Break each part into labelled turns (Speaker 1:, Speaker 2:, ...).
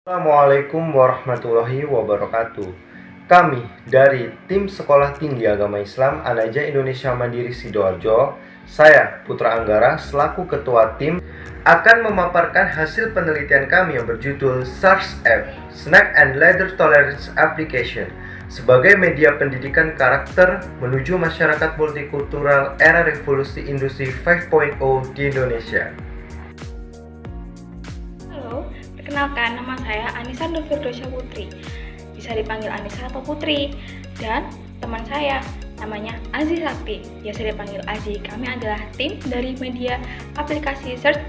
Speaker 1: Assalamualaikum warahmatullahi wabarakatuh. Kami dari Tim Sekolah Tinggi Agama Islam Anaja Indonesia Mandiri Sidoarjo, saya Putra Anggara selaku Ketua Tim akan memaparkan hasil penelitian kami yang berjudul SARS-App Snack and Leather Tolerance Application sebagai media pendidikan karakter menuju masyarakat multikultural era revolusi industri 5.0 di Indonesia.
Speaker 2: Halo, perkenalkan nama saya Anissa Nur Firdosya Putri. Bisa dipanggil Anissa atau Putri. Dan teman saya namanya Aziz Sakti, biasa dipanggil Azi. Kami adalah tim dari media aplikasi Search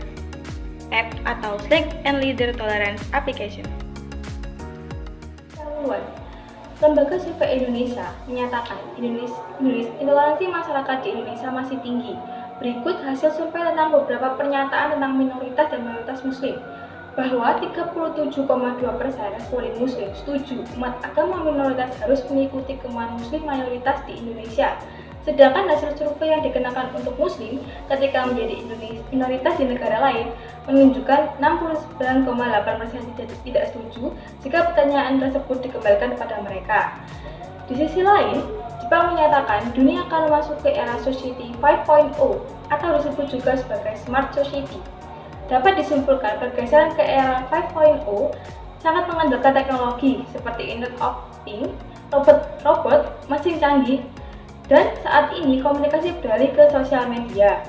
Speaker 2: App atau Snack and Leader Tolerance Application. Lembaga Survei Indonesia menyatakan intoleransi masyarakat di Indonesia masih tinggi. Berikut hasil survei tentang beberapa pernyataan tentang minoritas dan mayoritas muslim. Bahwa 37,2% respondent muslim setuju umat agama minoritas harus mengikuti kemauan muslim mayoritas di Indonesia. Sedangkan hasil survei yang dikenakan untuk muslim ketika menjadi minoritas di negara lain menunjukkan 69,8% tidak setuju jika pertanyaan tersebut dikembalikan kepada mereka. Di sisi lain, Jepang menyatakan dunia akan masuk ke era Society 5.0 atau disebut juga sebagai Smart Society. Dapat disimpulkan pergeseran ke era 5.0 sangat mengandalkan teknologi seperti Internet of Things, robot, mesin canggih, dan saat ini komunikasi beralih ke sosial media.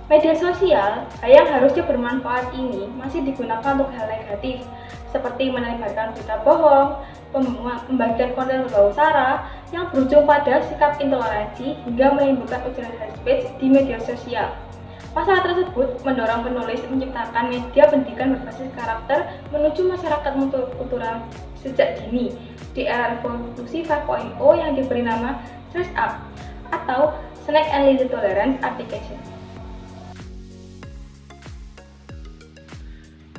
Speaker 2: Media sosial yang harusnya bermanfaat ini masih digunakan untuk hal negatif, seperti menyebarkan berita bohong, membagikan konten berbau sara yang berujung pada sikap intoleransi hingga menimbulkan ujaran hate speech di media sosial. Masalah tersebut mendorong penulis menciptakan media pendidikan berbasis karakter menuju masyarakat multikultural sejak dini di era revolusi 5.0 yang diberi nama SARS-App atau Snack and Leader Tolerance Application.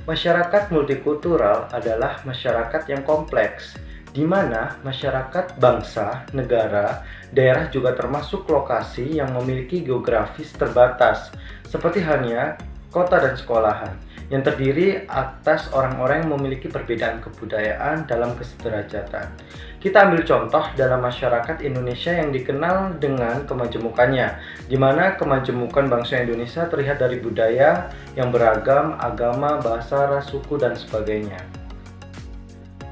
Speaker 1: Masyarakat multikultural adalah masyarakat yang kompleks, di mana masyarakat bangsa, negara, daerah juga termasuk lokasi yang memiliki geografis terbatas, seperti halnya kota dan sekolahan, yang terdiri atas orang-orang yang memiliki perbedaan kebudayaan dalam kesederajatan. Kita ambil contoh dalam masyarakat Indonesia yang dikenal dengan kemajemukannya, di mana kemajemukan bangsa Indonesia terlihat dari budaya yang beragam, agama, bahasa, ras, suku, dan sebagainya.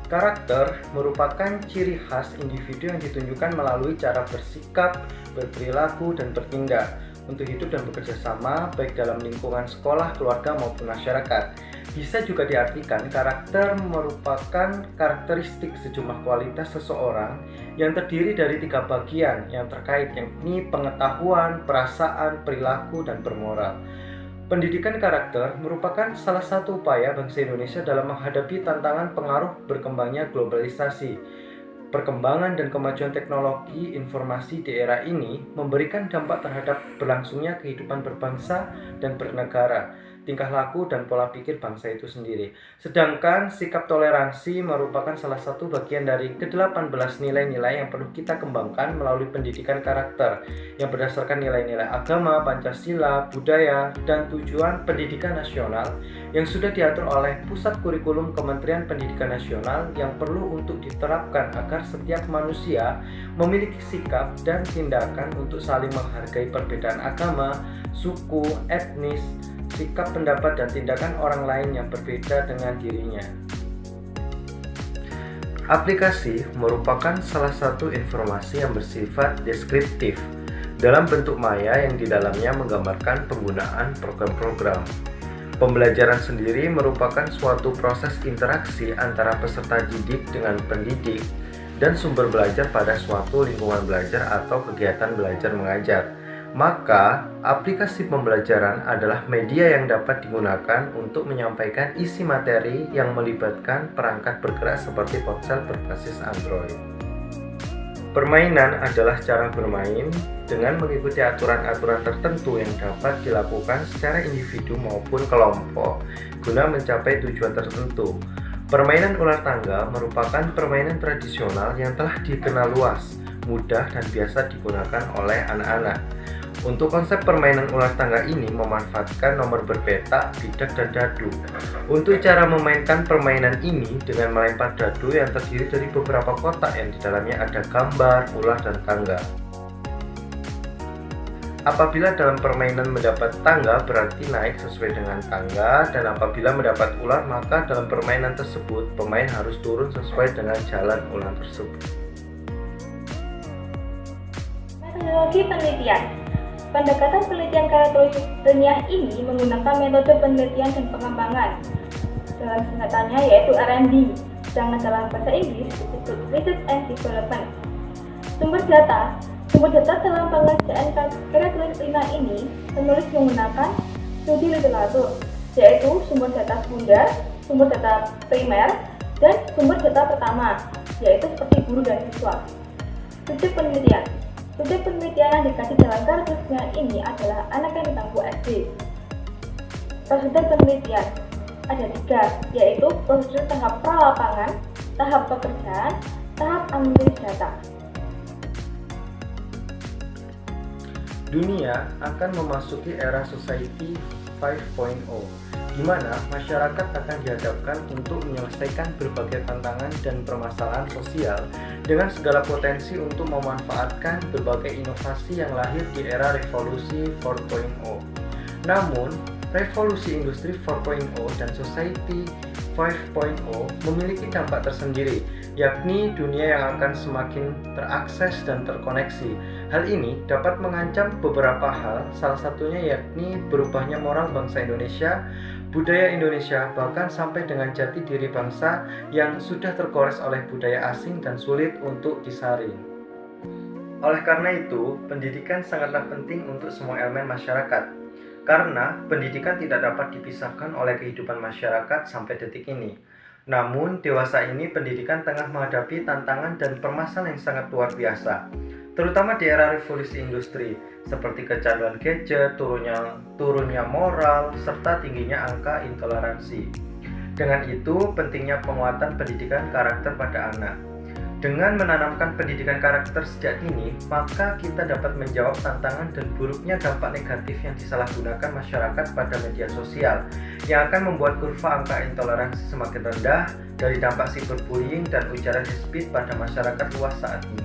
Speaker 1: Karakter merupakan ciri khas individu yang ditunjukkan melalui cara bersikap, berperilaku, dan bertindak untuk hidup dan bekerja sama baik dalam lingkungan sekolah, keluarga, maupun masyarakat. Bisa juga diartikan karakter merupakan karakteristik sejumlah kualitas seseorang yang terdiri dari 3 bagian yang terkait, yakni pengetahuan, perasaan, perilaku, dan bermoral. Pendidikan karakter merupakan salah satu upaya bangsa Indonesia dalam menghadapi tantangan pengaruh berkembangnya globalisasi. Perkembangan dan kemajuan teknologi informasi di era ini memberikan dampak terhadap berlangsungnya kehidupan berbangsa dan bernegara, tingkah laku dan pola pikir bangsa itu sendiri. Sedangkan sikap toleransi merupakan salah satu bagian dari ke-18 nilai-nilai yang perlu kita kembangkan melalui pendidikan karakter yang berdasarkan nilai-nilai agama, Pancasila, budaya, dan tujuan pendidikan nasional yang sudah diatur oleh Pusat Kurikulum Kementerian Pendidikan Nasional yang perlu untuk diterapkan agar setiap manusia memiliki sikap dan tindakan untuk saling menghargai perbedaan agama, suku, etnis, sikap, pendapat, dan tindakan orang lain yang berbeda dengan dirinya. Aplikasi merupakan salah satu informasi yang bersifat deskriptif dalam bentuk maya yang di dalamnya menggambarkan penggunaan program-program. Pembelajaran sendiri merupakan suatu proses interaksi antara peserta didik dengan pendidik dan sumber belajar pada suatu lingkungan belajar atau kegiatan belajar mengajar. Maka, aplikasi pembelajaran adalah media yang dapat digunakan untuk menyampaikan isi materi yang melibatkan perangkat bergerak seperti ponsel berbasis Android. Permainan adalah cara bermain dengan mengikuti aturan-aturan tertentu yang dapat dilakukan secara individu maupun kelompok guna mencapai tujuan tertentu. Permainan ular tangga merupakan permainan tradisional yang telah dikenal luas, mudah, dan biasa digunakan oleh anak-anak. Untuk konsep permainan ular tangga ini memanfaatkan nomor berpetak, bidak, dan dadu. Untuk cara memainkan permainan ini dengan melempar dadu yang terdiri dari beberapa kotak yang di dalamnya ada gambar, ular, dan tangga. Apabila dalam permainan mendapat tangga berarti naik sesuai dengan tangga, dan apabila mendapat ular maka dalam permainan tersebut pemain harus turun sesuai dengan jalan ular tersebut.
Speaker 2: Metodologi penelitian. Pendekatan penelitian karakteristik ilmiah ini menggunakan metode penelitian dan pengembangan. Dalam singkatannya yaitu R&D, sedangkan dalam bahasa Inggris disebut Research and Development. Sumber data dalam pengerjaan karakteristik ilmiah ini penulis menggunakan studi literatur, yaitu sumber data sekunder, sumber data primer, dan sumber data pertama, yaitu seperti guru dan siswa. Subjek penelitian. Subjek penelitian yang dikaji dalam karakteristik ini adalah anak yang di bangku SD. Prosedur penelitian ada 3, yaitu prosedur tahap pra-lapangan, tahap pekerjaan, tahap analisis data.
Speaker 1: Dunia akan memasuki era Society 5.0, di mana masyarakat akan dihadapkan untuk menyelesaikan berbagai tantangan dan permasalahan sosial dengan segala potensi untuk memanfaatkan berbagai inovasi yang lahir di era Revolusi 4.0. Namun, Revolusi Industri 4.0 dan Society 5.0 memiliki dampak tersendiri, yakni dunia yang akan semakin terakses dan terkoneksi. Hal ini dapat mengancam beberapa hal, salah satunya yakni berubahnya moral bangsa Indonesia, budaya Indonesia, bahkan sampai dengan jati diri bangsa yang sudah tergores oleh budaya asing dan sulit untuk disaring. Oleh karena itu, pendidikan sangatlah penting untuk semua elemen masyarakat. Karena pendidikan tidak dapat dipisahkan oleh kehidupan masyarakat sampai detik ini. Namun, dewasa ini pendidikan tengah menghadapi tantangan dan permasalahan yang sangat luar biasa, terutama di era revolusi industri, seperti kecanduan gadget, turunnya moral, serta tingginya angka intoleransi. Dengan itu, pentingnya penguatan pendidikan karakter pada anak. Dengan menanamkan pendidikan karakter sejak dini, maka kita dapat menjawab tantangan dan buruknya dampak negatif yang disalahgunakan masyarakat pada media sosial, yang akan membuat kurva angka intoleransi semakin rendah dari dampak cyberbullying dan ujaran hate speech pada masyarakat luas saat ini.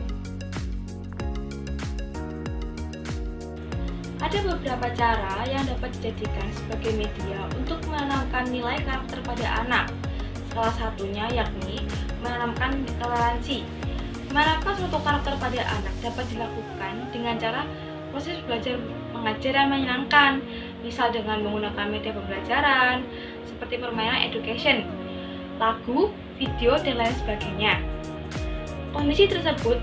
Speaker 2: Ada beberapa cara yang dapat dijadikan sebagai media untuk menanamkan nilai karakter pada anak. Salah satunya yakni menanamkan toleransi. Menanamkan suatu karakter pada anak dapat dilakukan dengan cara proses belajar mengajar yang menyenangkan, misal dengan menggunakan media pembelajaran seperti permainan education, lagu, video, dan lain sebagainya. Kondisi tersebut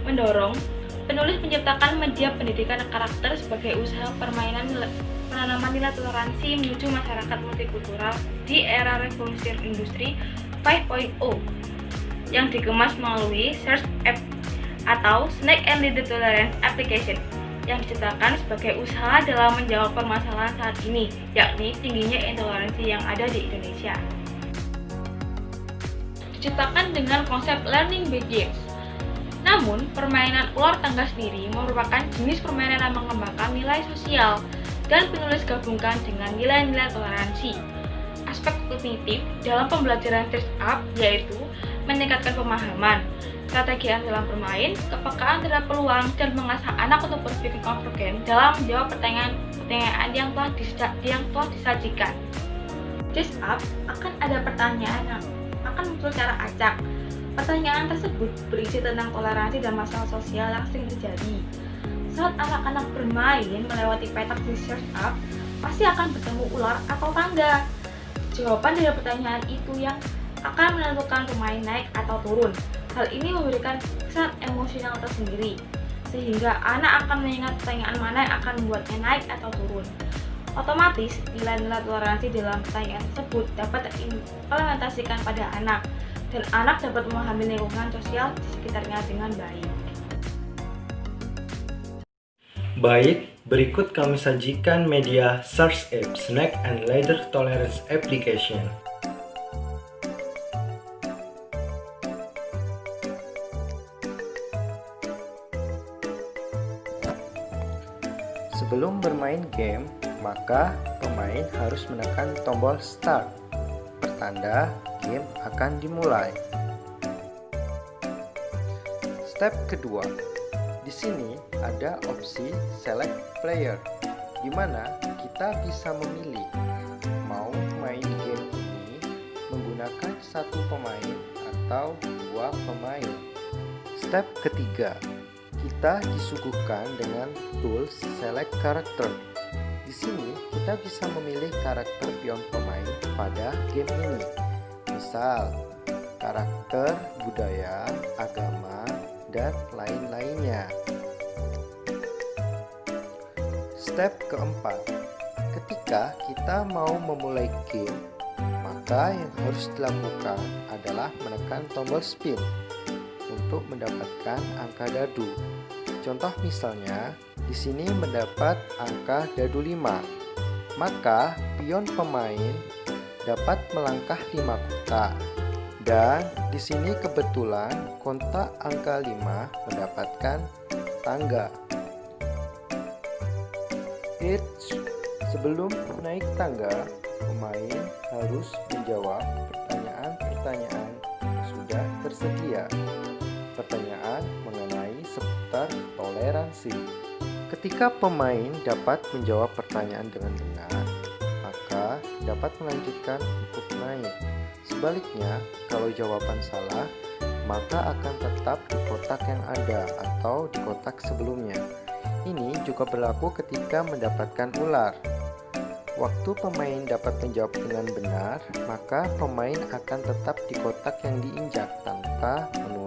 Speaker 2: mendorong penulis menciptakan media pendidikan karakter sebagai usaha penanaman nilai toleransi menuju masyarakat multikultural di era revolusi industri 5.0 yang dikemas melalui Search App atau Snack and Leader Tolerance Application yang diciptakan sebagai usaha dalam menjawab permasalahan saat ini, yakni tingginya intoleransi yang ada di Indonesia. Diciptakan dengan konsep learning by games. Namun, permainan ular tangga sendiri merupakan jenis permainan yang mengembangkan nilai sosial dan penulis gabungkan dengan nilai-nilai toleransi. Aspek kognitif dalam pembelajaran Search Up yaitu meningkatkan pemahaman, strategi dalam bermain, kepekaan terhadap peluang, dan mengasah anak untuk berpikir konvergen dalam menjawab pertanyaan yang telah disajikan. Search Up akan ada pertanyaan yang akan muncul secara acak. Pertanyaan tersebut berisi tentang toleransi dan masalah sosial yang sering terjadi. Saat anak-anak bermain melewati petak di Search Up, pasti akan bertemu ular atau tangga. Jawaban dari pertanyaan itu yang akan menentukan pemain naik atau turun. Hal ini memberikan kesan emosional tersendiri, sehingga anak akan mengingat pertanyaan mana yang akan membuatnya naik atau turun. Otomatis, nilai-nilai toleransi dalam pertanyaan tersebut dapat diimplementasikan pada anak, dan anak dapat memahami lingkungan sosial di sekitarnya dengan baik.
Speaker 1: Baik, berikut kami sajikan media Search App Snack and Leader Tolerance Application. Sebelum bermain game, maka pemain harus menekan tombol start, pertanda game akan dimulai. Step kedua, di sini ada opsi select player, di mana kita bisa memilih mau main game ini menggunakan satu pemain atau dua pemain. Step ketiga, kita disuguhkan dengan tools select character. Di sini kita bisa memilih karakter pion pemain pada game ini. Misal, karakter, budaya, agama, dan lain-lainnya. Step keempat, ketika kita mau memulai game, maka yang harus dilakukan adalah menekan tombol spin untuk mendapatkan angka dadu. Contoh misalnya, di sini mendapat angka dadu 5, maka pion pemain dapat melangkah 5 kotak. Dan di sini kebetulan kontak angka 5 mendapatkan tangga. Sebelum naik tangga, pemain harus menjawab pertanyaan-pertanyaan yang sudah tersedia. Pertanyaan mengenai seputar toleransi. Ketika pemain dapat menjawab pertanyaan dengan benar, maka dapat melanjutkan untuk naik. Sebaliknya, kalau jawaban salah, maka akan tetap di kotak yang ada atau di kotak sebelumnya. Ini juga berlaku ketika mendapatkan ular. Waktu pemain dapat menjawab dengan benar, maka pemain akan tetap di kotak yang diinjak tanpa menurunkan